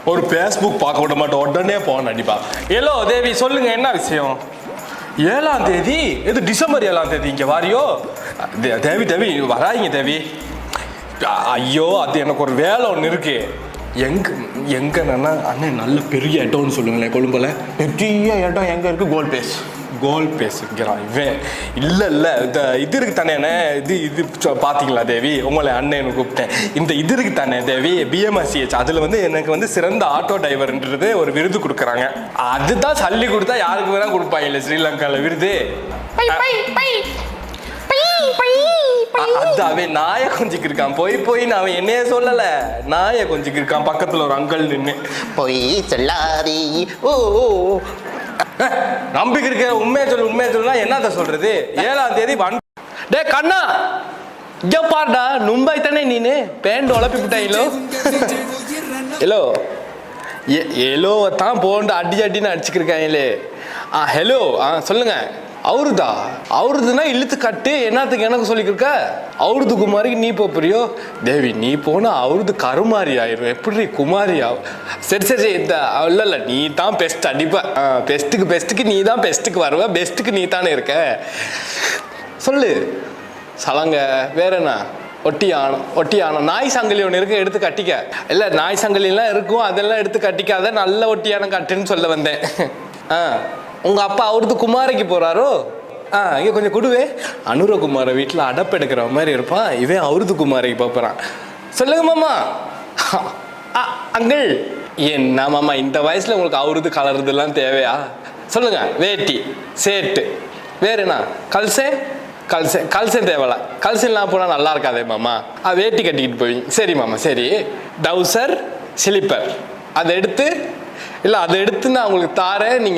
ஒரு ஃபேஸ்புக் பார்க்க விட மாட்டோம், உடனே போன அடிப்பா. ஹலோ தேவி, சொல்லுங்க என்ன விஷயம்? 7ஆம் தேதி? இது டிசம்பர் 7ஆம் தேதி இங்கே வாரியோ? தேவி தேவி வராங்க தேவி. ஐயோ, அது எனக்கு ஒரு வேலை ஒன்று இருக்கு. எங்கன்னா அண்ணன் நல்ல பெரிய இடம்னு சொல்லுங்களேன். கொழும்புல பெரிய இடம் எங்கே இருக்குது? கோல் பேசுகிறான் இவன். இல்லை இது இருக்கு தானே, இது பார்த்தீங்களா தேவி? உங்களை அண்ணன் கூப்பிட்டேன். இந்த இது இருக்கு தானே தேவி, BMSCH, அதில் எனக்கு சிறந்த ஆட்டோ டிரைவர்ன்றது ஒரு விருது கொடுக்குறாங்க. அதுதான் சல்லி கொடுத்தா யாருக்கு வேணா கொடுப்பாங்க இல்லை ஸ்ரீலங்காவில் விருது. அதாவே நாயை கொஞ்சிக்கு இருக்கான். போய் நான் அவன் என்னைய சொல்லல, நாயை கொஞ்சிக்கு இருக்கான். பக்கத்துல ஒரு அங்கிள் நின்று போய் சொல்லாரி ஓ நம்பிக்கை இருக்க. உண்மையை சொல்லுனா என்னத்த சொல்றது? 7ஆம் தேதி டே கண்ணா, இங்க பாருடா, நும்பாய் தானே நீனு பேண்ட் உழப்பி விட்டாயிலோ. ஹலோ எலோவை தான் போண்டு அடின்னு அடிச்சுக்கிருக்காங்களே. ஹலோ சொல்லுங்க. அவருதுன்னா இழுத்து கட்டு. என்னத்துக்கு எனக்கு சொல்லிக்கிருக்க? அவருது குமாரிக்கு நீ போறியோ? தேவி, நீ போனா அவருது கருமாரி ஆயிரும். எப்படி குமாரி ஆகும்? சரி இல்ல நீ தான் பெஸ்ட் அடிப்ப. பெஸ்ட்டுக்கு நீ தான் பெஸ்ட்டுக்கு வருவ. பெஸ்ட்டுக்கு நீ தானே இருக்க. சொல்லு சலங்க. வேற என்ன? ஒட்டியானம் நாய் சங்கிலி ஒன்று இருக்கு, எடுத்து கட்டிக்க. இல்லை, நாய் சங்கிலாம் இருக்கும், அதெல்லாம் எடுத்து கட்டிக்காத. நல்ல ஒட்டியானம் கட்டுன்னு சொல்ல வந்தேன். உங்க அப்பா அவருது குமாரிக்கு போறாரோ? இங்க கொஞ்சம் கொடுவே. அனுரகுமார வீட்டில் அடப்பு எடுக்கிற மாதிரி இருப்பான். இவன் அவருது குமாரிக்கு போறான். சொல்லுங்க மாமா. அங்கிள், என்ன மாமா இந்த வயசுல உங்களுக்கு அவருது கலருதுலாம் தேவையா? சொல்லுங்க. வேட்டி சேட்டு வேற என்ன? கல்சன் தேவையில்ல. கல்சன்லாம் போனால் நல்லா இருக்காதே மாமா. வேட்டி கட்டிக்கிட்டு போவீங்க. சரி மாமா, சரி. டவுசர் ஸ்லிப்பர் அதை எடுத்து நான் உங்களுக்கு தாரேன். நீங்க